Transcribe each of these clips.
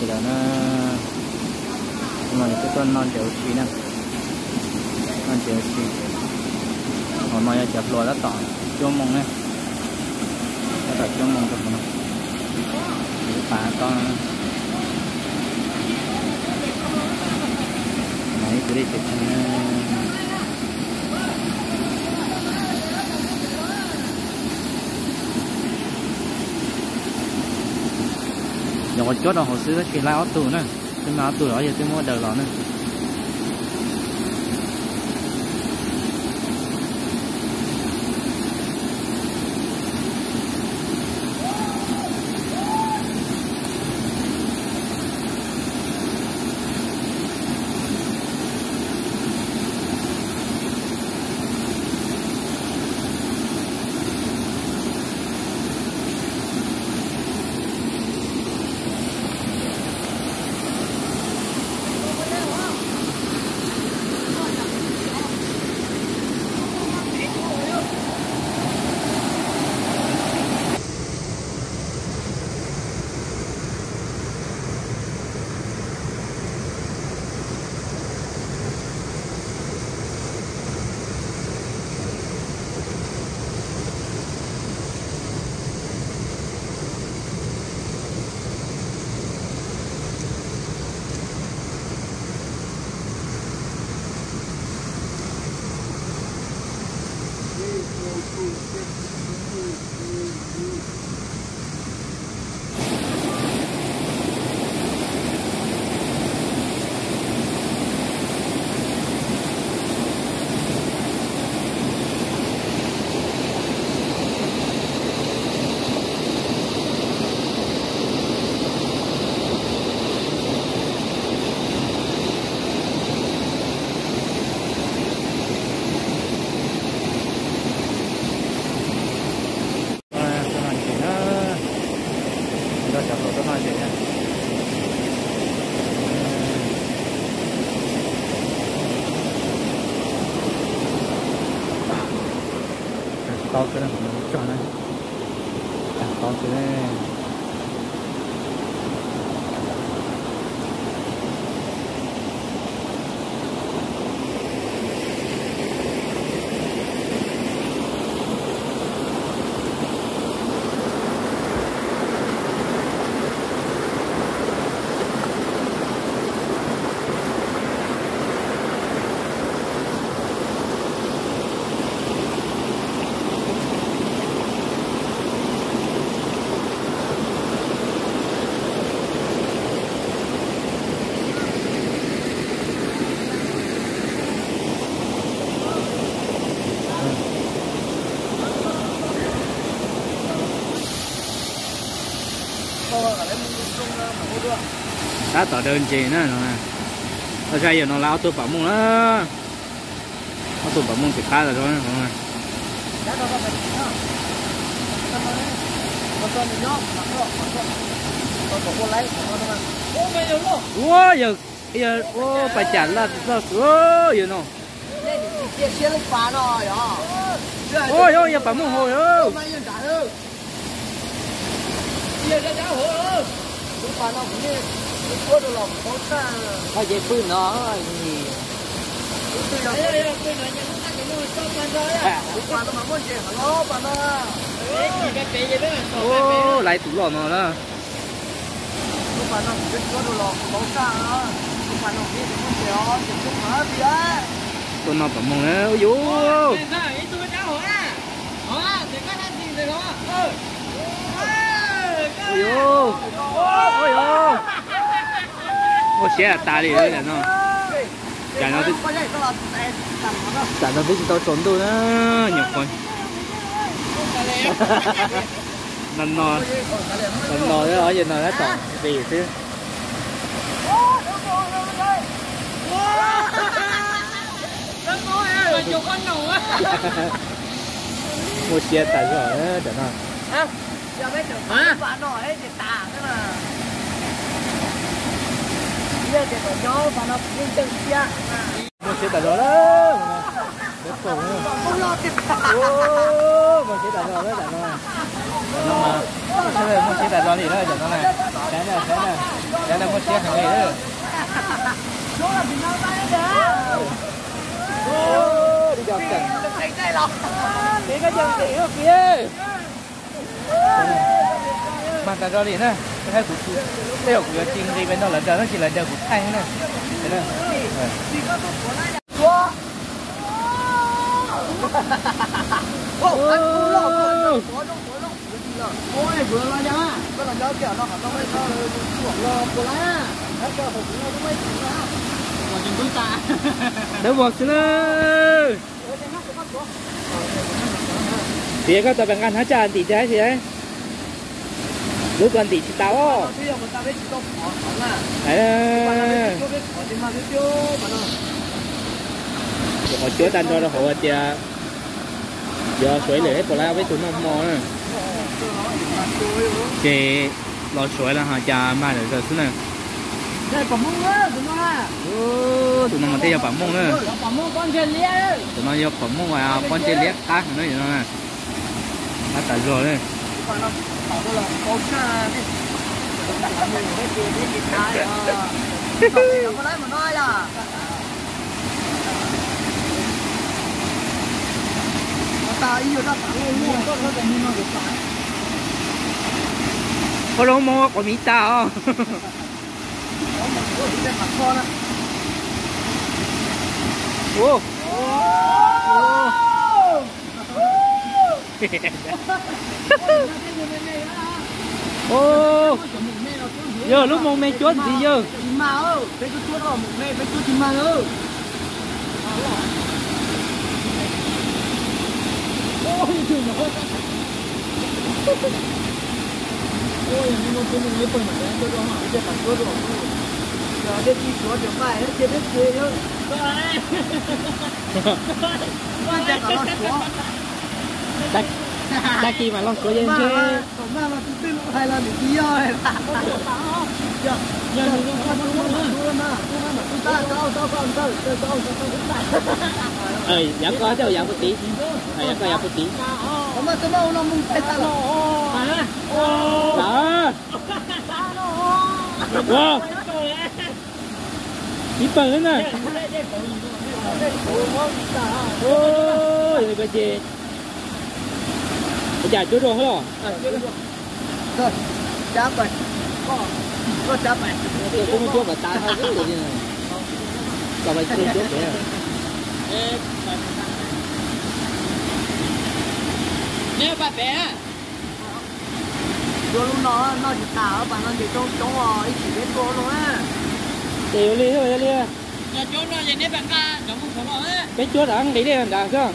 thì là nó mà cái con non chịu xí nè non chịu xí họ mà chập lùa đã tỏ cho mông nè đã cho mông cho nó phá con này cứ đi chụp nhỏ chốt là hồ sơ cái lá tủ nè cái lá tủ đó giờ tôi mua đầu đó nè to cái này cho này to cái này đã tỏ đơn gì nữa rồi nó ra giờ nó lao tôi bảo mông đó lao tôi bảo mông thì khá là thôi không à wow giờ ô phải chặt là ô giờ nó ôi ôi giờ bảo mông hồi ơi có dây phun nó gì ô lại tủ lò nó đó con nó bấm mông nữa ôi dồi ôi ôi ô xe ta đi đấy nó chả nó biết tao trốn tôi đó nhục con nằm nò đấy ở giờ nó đã chọn gì chứ một xe tại rồi đấy chả nào một xe tại rồi đó một xe tại rồi đấy chả nào một xe tại rồi thì đó chả nào này cái này Đây là một chiếc hàng này nữa. Đi gặp chẳng. Đi cái chân tỷ ở phía. Mà ta cho đi nè. Cái hai củ chua. Đây là củ chinh đi bên đó là nó chỉ là đeo củ thanh nè. Thế nè. Ôi vừa là nhá, cái là nhớ kiểu nó hẳn nó mới sao chuột lò của lá, cái cái hộp nó mới chịu ra, còn chừng túi ta, đỡ bọt xí nữa, thì các tập bằng ăn hết tràn tỷ trái gì đấy, lúc gần tỷ chỉ táo, đấy, họ chứa tan cho nó họ chè, giờ suối để của lao với tụi nó mò nè. Chị lò suối là họ chà mai được rồi xíu nè. đây bấm mông á, tụi nó à. Tụi nó mà tay vào bấm mông nữa. Bấm mông con chơi liếc. Tụi nó vô bấm mông vào con chơi liếc khác nữa vậy nè. Đã tải rồi đây. Có lỗ mô có mỹ tao. Ô. Ô. Giờ lúc mông mê chuốt gì giờ? Mà ơi, cái chuốt ở một mê, cái chuốt thì mà ơi. Ôi trời ơi. Ôi mình không có mình phần mà tôi đó hỏi cho bạn tôi rồi. Giờ đây đi số được bài nó chưa biết gì nữa. Con sẽ có số. Đã khi mà lo số dân chứ. Mà tôi hay là để đi rồi. Giờ mình không dạ có cháu dạ một tí. Dạ có dạ một tí. Mà tôi đâu nó muốn phải tao. Đó. Wow. Ít phần nữa nè. Ôi, cái gì? Cái chả chút rồi hả? Rồi, chả vậy. Có chả vậy. Tôi không chút mà ta thôi cái gì này. Còn mày chưa chút nữa. Nè bà bé. Rồi lúc nó chỉ tao bạn nó chỉ trong rồi, chỉ biết cô luôn á. Tiểu đi thôi đi. Nhà chỗ nó gì nè bạn ca, nó không có rồi á. Cái chuột ăn đi làm đã chưa?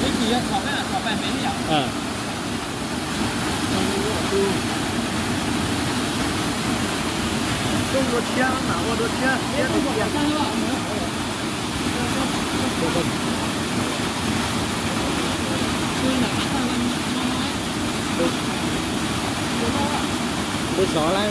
Cái gì á, thọ bạn bé nhỉ? Trung Quốc kia, nào có kia, kia Trung Quốc kia. Tôi xóa lại.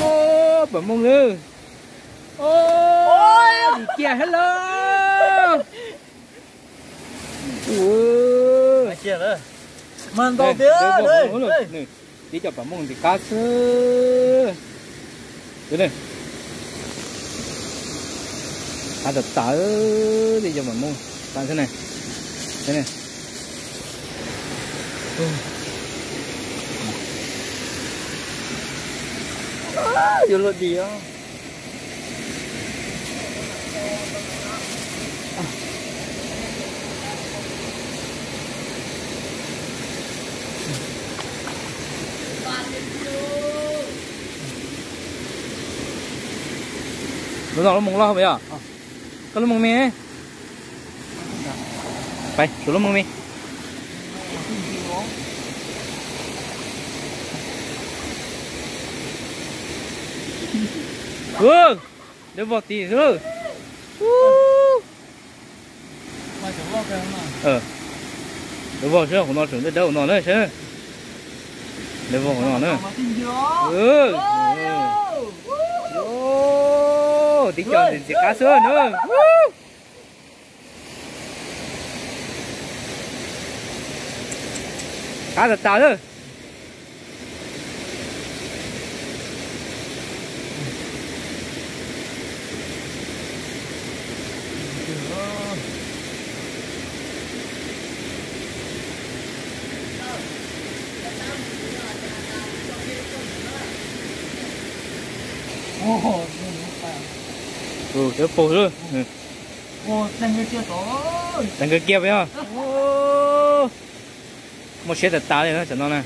Ô, bấm mông lư. Ôi, kìa hello. Ủa. Kìa đó. Mình to tía đây. Đi cho bấm mông thì cá sơ. Đây này. Ta được tớ đi cho bấm mông. Ta thế này. Thế này. Vô luôn đi á. Nó mông lo vậy à? Có nó mông mi. Phải, nó mông mi. Để vào tí rồi. Để vào chứ không nó xuống tới đâu nó nữa chứ. để vòng nó nữa. Tí chọn thì cá sấu nữa. Cá thật tao nữa. Để phụ luôn. Đang cái kia to. Đang cái kia phải không? Một xe thật tao này nó chẳng nó nè.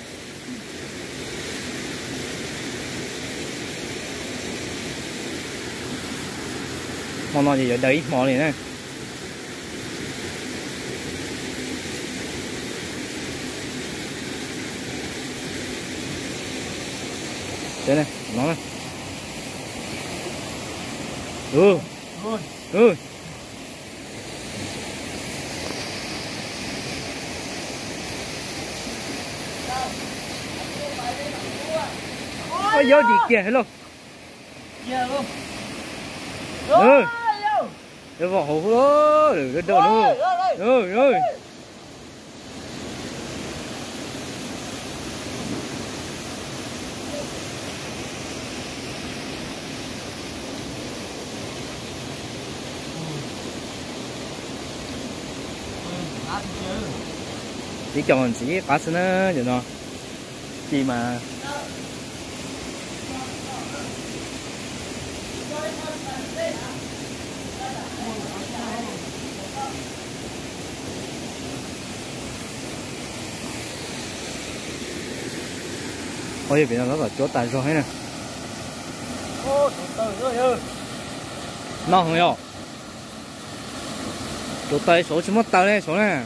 Món nó gì ở đấy, món này nè. Đây này, nó này. Ôi vô đi kia hello. Kia luôn. Để vào hộp đó, để đồ nữa. Rồi. Chỉ chọn chỉ cá sấu nữa vậy nó. Gì mà ôi bây giờ nó là chỗ tài rồi nè. Nó không hiểu. Chỗ tài số chỉ mất tao đây số này.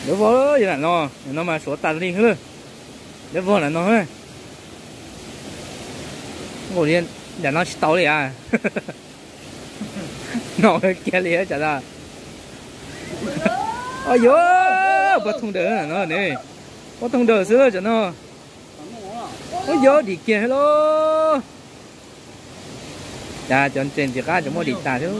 Để vô vậy là nó mà số tài đi hơn. Để vô là nó thôi. Ngồi yên để nó tao đi à. Nó kia đi hết chả ra. Ôi dồi, bắt thông đỡ là nó này, bắt thông đỡ xưa cho nó. Ôi dồi, đi kia hello. Dạ, chọn trên chỉ cá cho mua đi tà chứ.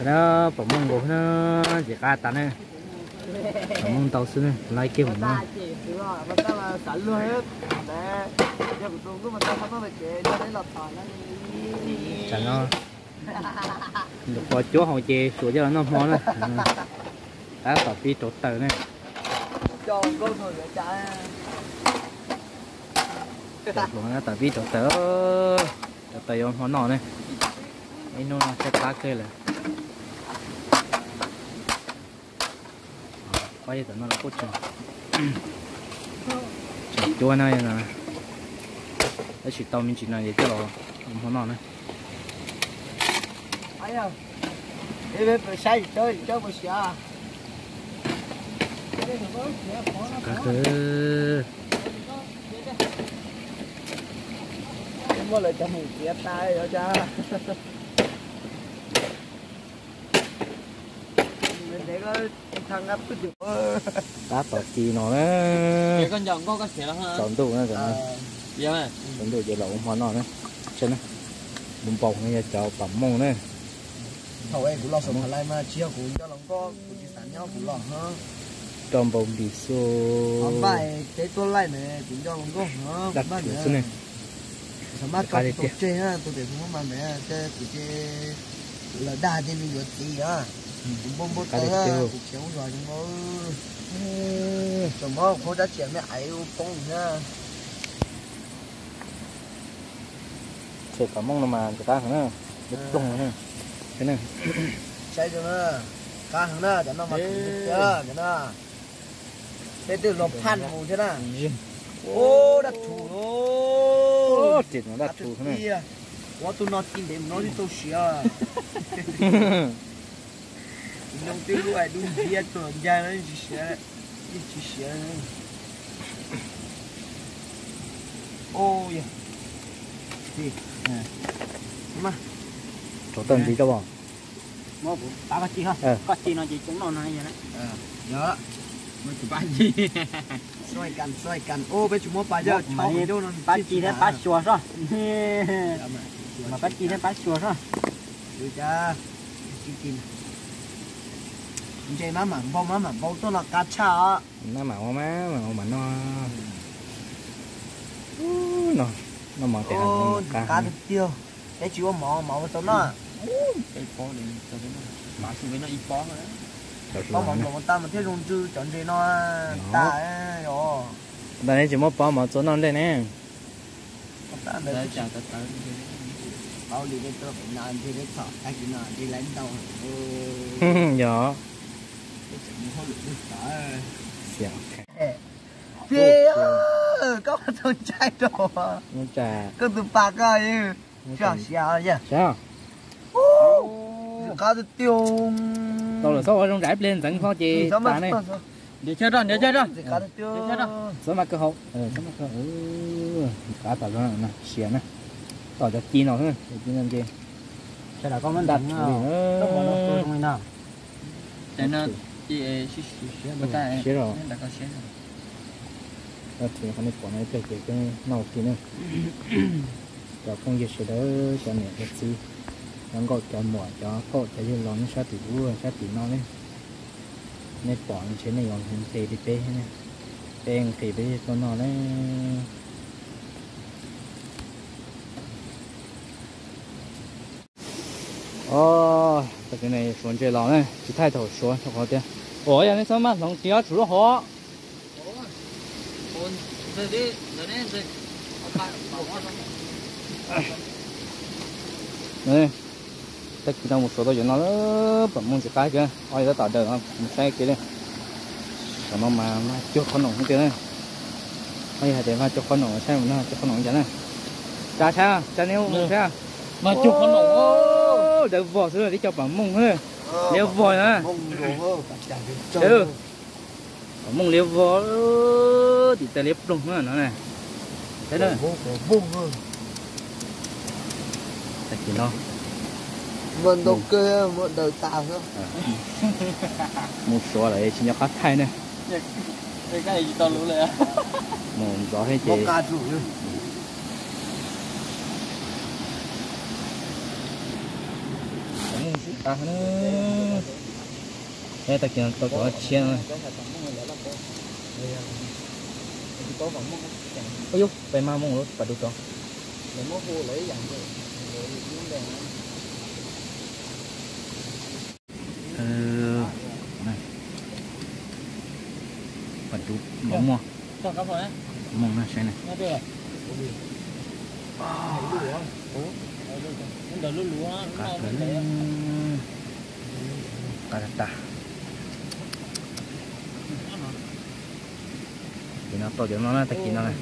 Đó, bỏ mông gồm nó chỉ cá tà này, bỏ mông tàu xưa này, lại kêu một nó. Chẳng nó được có chỗ họ chè sủa cho nó món này đã có tí trộn tờ này cho cô thôi để chạy nó tại vì trộn tờ vô món nọ này ấy nó sẽ cá cây là quay tờ nó là cốt chừng chua này là để chỉ tao mình chỉ này để cho nó món nọ này ấy à đi về say chơi một xíu cá cơ mua lại cho mình chia tay rồi cha mình để có thằng ấp cứ được cá tỏi chi nó đấy con dòng có xíu ha chọn tủ nữa rồi dạ mày chọn tủ chế lẩu món nọ nữa chân này bún bông này cho bấm mông này thầu em cũng lo sống lại mà chia cũng cho lòng có cũng chỉ sản nhau cũng lo ha tròn bông đi xô không phải cái tôi lại này cũng cho lòng có ha đặt cái này sao mà có tổ chơi ha tôi để không mà mẹ cái là đa trên mình được gì á cũng bông bông tới cũng chéo rồi chúng nó chúng nó có giá trị mẹ ấy phong nha sợi cả mông mà người ta nữa rất tung nữa cái này chạy cho nó cá hàng nó cho nó mặc chưa cho nó để từ lộc than mù thế nào ô đặt thủ ô chết nó đặt thủ thế này quá tôi nói kinh để nói đi tôi xỉa nông tiêu loại đúng bia tuần ra nó chỉ xỉa nữa. Ô yeah. gì mà chỗ tên gì cho bọn mua ba cái chi ha có chi nó chỉ chúng nó này vậy đấy nhớ mới chụp ba chi xoay cằn ô bây chúng mua ba giờ cháu đâu nó ba chi đấy ba chùa sao mà ba chi đấy ba chùa sao được chưa chi chơi má mặn bao tôi là cá cha nó màu má mà nó màu tiền cá được tiêu cái chú mỏ tôi nó cái phó này cho cái nó mã xuống với nó ít phó rồi đấy có một ta mà thấy rung chư chọn gì nó ta rồi đây này chỉ một bao mà chỗ nó đây nè ta đấy chả ta bao đi cái tôi phải naan thì cái sọ cái gì naan thì lấy đâu nhỏ cái chuyện không được sợ xẻo phía có thằng trai đồ nó trà có tụi bà coi sao xẻo nhá sao cá được tiêu đâu là số ở trong rải lên dẫn kho chị ta này để chơi rồi cá được tiêu số mặt cơ hậu số mặt cơ cá tao nó nè xẻo nè tao cho chi nào thôi chi làm gì sẽ là con mình đặt không có nó tôi không nào để nó chị xí rồi đặt con xí thì hắn ấy bỏ này về cái nấu thì nữa cho công việc sẽ đỡ cho mẹ cái gì đang gọi cho mỏ cho có cho như lon sát tỷ vua sát tỷ non đấy nên bỏ trên này còn thì đi pe này đen thì bây giờ con nó đấy cái này xuống chơi lò này chỉ thay thầu xuống cho có tiền ủa giờ này sao mà lòng kia chủ nó họ này tất cả một số đồ dùng nó bận mông chỉ cái kia ai đã tạo được không một xe kia đây mà chưa khó nổ không kia này ai hay để mà chưa khó nổ xe mà nó chưa khó nổ vậy này cha nếu xe mà chụp con nổ để vò xuống để cho bận mông thôi leo vò nè mông leo vò thì ta leo đúng nữa nó này thế đó thật gì nó mình đâu cơ một đời tao nữa một số là chỉ nhắc thay nè cái gì tao lúเลยmột gió hay chị một ca chủ nữa đây ta kia tôi có chiên rồi ôi呦ไปมามงรถปัดดูก่อนnàyปัดดูมองmong nó sẽ này cả ta thì nó to cho nó ta kia nó này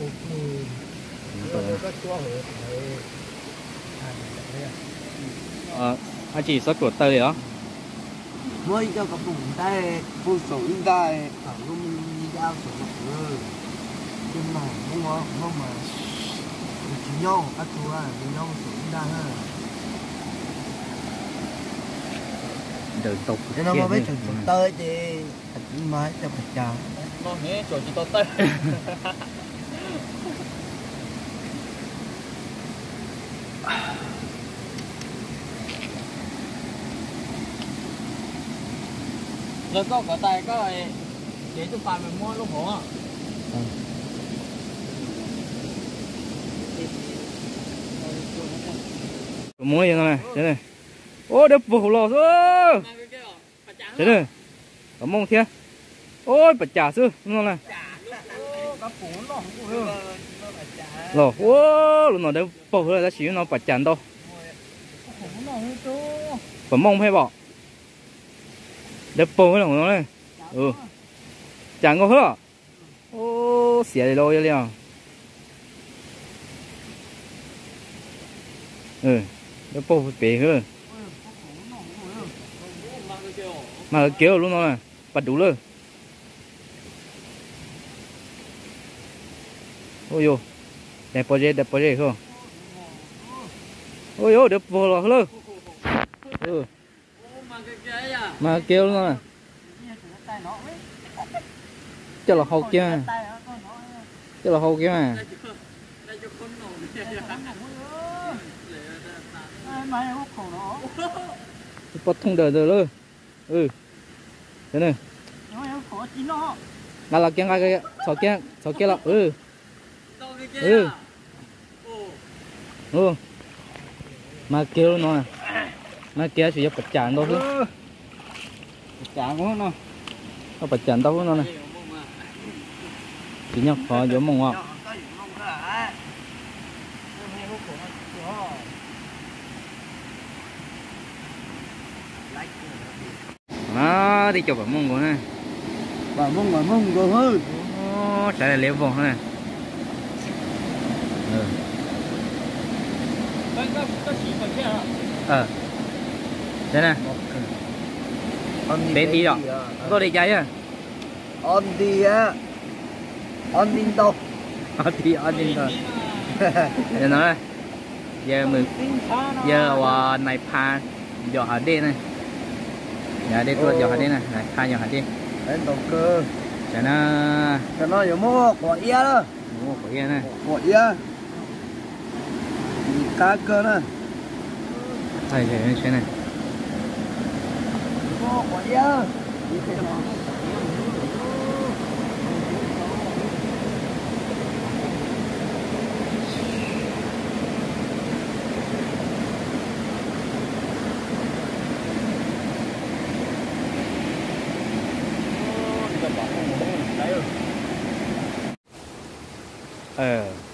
anh chỉ sót chuột tơi đó mới cho cái vùng tay phụ sổ in tay ở lúc giao sổ rồi nhưng mà không mà chỉ nhau các chú à chỉ nhau sổ in tay ha đời tục cho nó mới chụp tơi thì mới cho phải chào nó nghe chỗ chỉ to tay rồi có cả tay có để cho bạn mình mua lúc hổ mua gì này thế này ô đập vụ lò rồi thế này ở mông thiên ôi bạch chả sư nó này lò ô lúc nào đấy bầu hơi ra xíu nó bạch chả đâu ở mông hay bỏ đập bầu cái nó này chẳng có hứa ô xỉa đi đâu vậy liền đập bầu phải bể hơn mà kéo luôn nó này bắt đủ luôn ôi yo đẹp bao nhiêu không ôi ôi được vô rồi luôn mà kêu luôn nè cho là hậu kia cho là hậu kia mà bắt thông đời rồi luôn thế này là cái sáu kia là mà kêu nó nè mà kia chỉ bật chán đâu thôi chả quá nó bật chán đâu nó nè chỉ nhóc khó giống mông ngọ đó đi chụp bản mông của này bản mông rồi hơn trái là léo vòng này đây nè bên đi rồi tôi đi chơi á on đi á on đi đâu on đi thôi để nói giờ mình giờ này pha giờ ở đây này giờ đây tôi giờ ở đây này pha giờ ở đây đến đầu cơ cho nó giờ mua quả ia đó mua quả ia này quả ia cá cơ nè thay thế này mua quả ia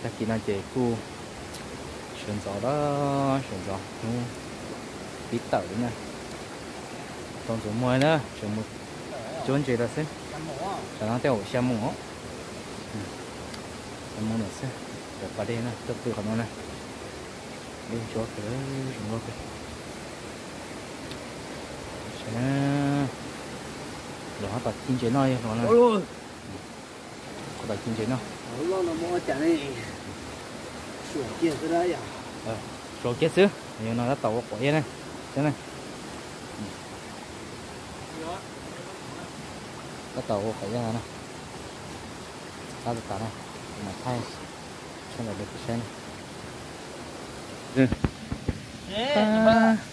ta kỹ năng chế cu chuyển gió đó chuyển gió tí tẩu nha còn số 10 nữa chuyển một chốn chế là xem cho nó theo xem mũ xem mũ nữa xem được vào đây nè tiếp tục nó này đi chỗ cái chúng nó cái đó tập kinh chế nói nó là có tập kinh chế nó nó mua chả này sủa kia cái đấy à sủa kia xứ nhưng nó đã tàu quả này thế này cái tàu quả này nè sao được cả này mà thay xem là được cái sen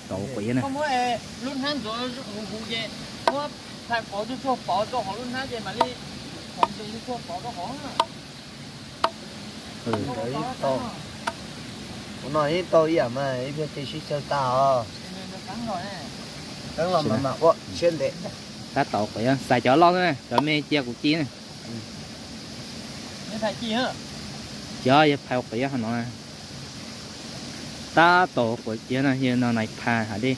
tàu quả này không phải luôn han rồi hú về mua thay bỏ cho họ luôn han về mà đi không dùng đi cho bỏ cho họ đấy to nói to ý à mà ý biết thì sẽ tao cắn rồi mà quá xuyên đấy cá tàu phải xài chở lon này chở mê chia cục chi này phải chi hả chở vậy phải phải hả nó này ta tàu của chia này hiện nó này phà hả đi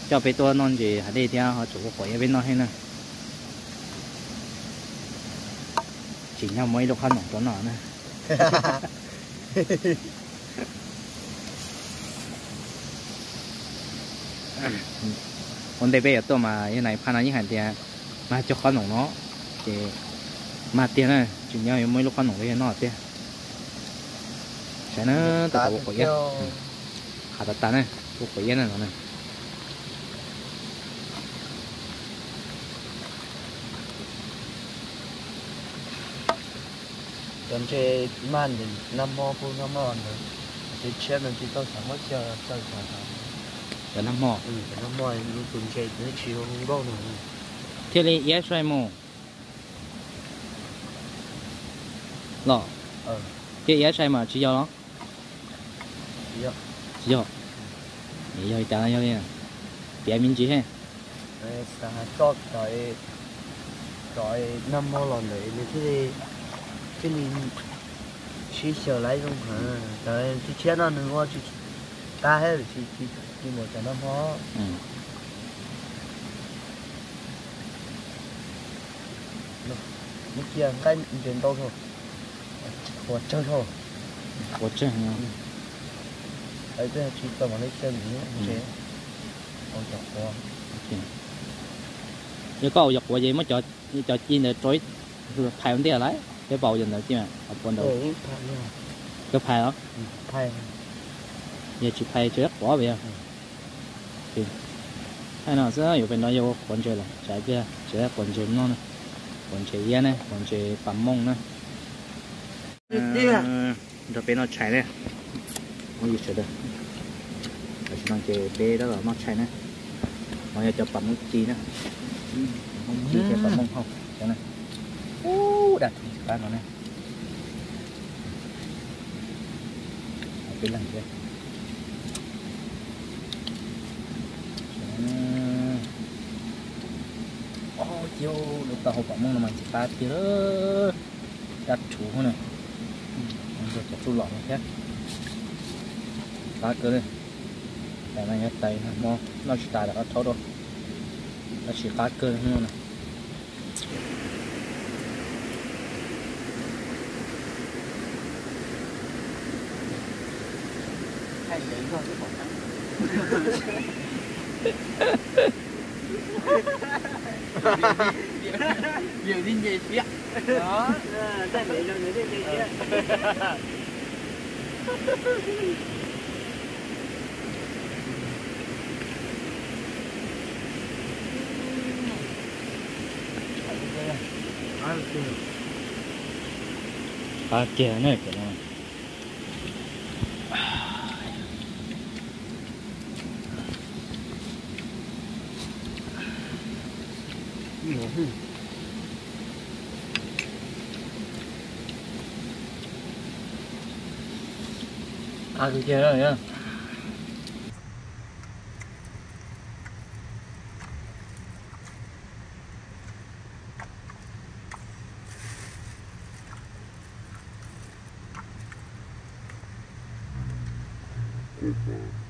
cho bé tôi non gì hả đi theo họ chủ của bên nó hay nè chỉ nhau mấy lúc ăn nóng nó này con đây bây giờ tôi mà như này phan như hành thì mà cho khó nóng nó thì mà tiền này chỉ nhau mấy lúc khó nóng cái nó tiền sẽ nó tạo bộ quỷ hạt tạt này bộ quỷ này nó này còn chơi man thì năm mò nữa chơi chơi mình chỉ có sắm mất chơi là năm mò năm mò mình cùng chơi nó chiều không đâu nữa thế này yes right mò lọ cái yes right mà chỉ do nó chỉ do để cho trả cho đi nè bé miếng chỉ hết sáng cho rồi năm mò lần đấy thì cái này chỉ sửa lại không hả rồi thì chết nó nữa chỉ ta hết rồi chỉ một cái năm mò lúc kia cái chuyện đâu thôi của chơi thôi của chơi nha ấy bây giờ chỉ cần lấy chân nữa chế con chọc qua nếu có dọc qua gì mới cho chi để trói thay vấn đề là cái bầu dần rồi chứ mà ở bên đầu cái phai đó phai giờ chỉ phải chơi quá vậy thì hay nào sẽอยู่เป็นน้อยอยู่คนเจอหรอใช่เพื่อเจอคนเจอน้องนะคนเจอเยอะนะคนเจอปั๊มมงนะจะเป็นเราใช้เลยไม่อยู่เฉยเลยแต่ฉันต้องเจอเบ้แล้วก็มักใช้นะมันจะปั๊มมุกจีนะจีจะปั๊มมงเขาใช่ไหมโอ้ดัดบ้านเราเนี่ยเป็นหลังเลยโอ้เจ้าลูกตาหัวปั๊มมงมันจะปาดเยอะดัดถูเขาเนี่ยมันจะสู้หลอกแค่ปาดเกินเลยแต่ไม่งั้นไตนะมอเราชิตายแล้วก็ท้อด้วยเราฉีดปาดเกินข้างนอกนะnhiều tin gì phía đó đây để cho những cái gì à kia này cái này à cái kia rồi nhá Good.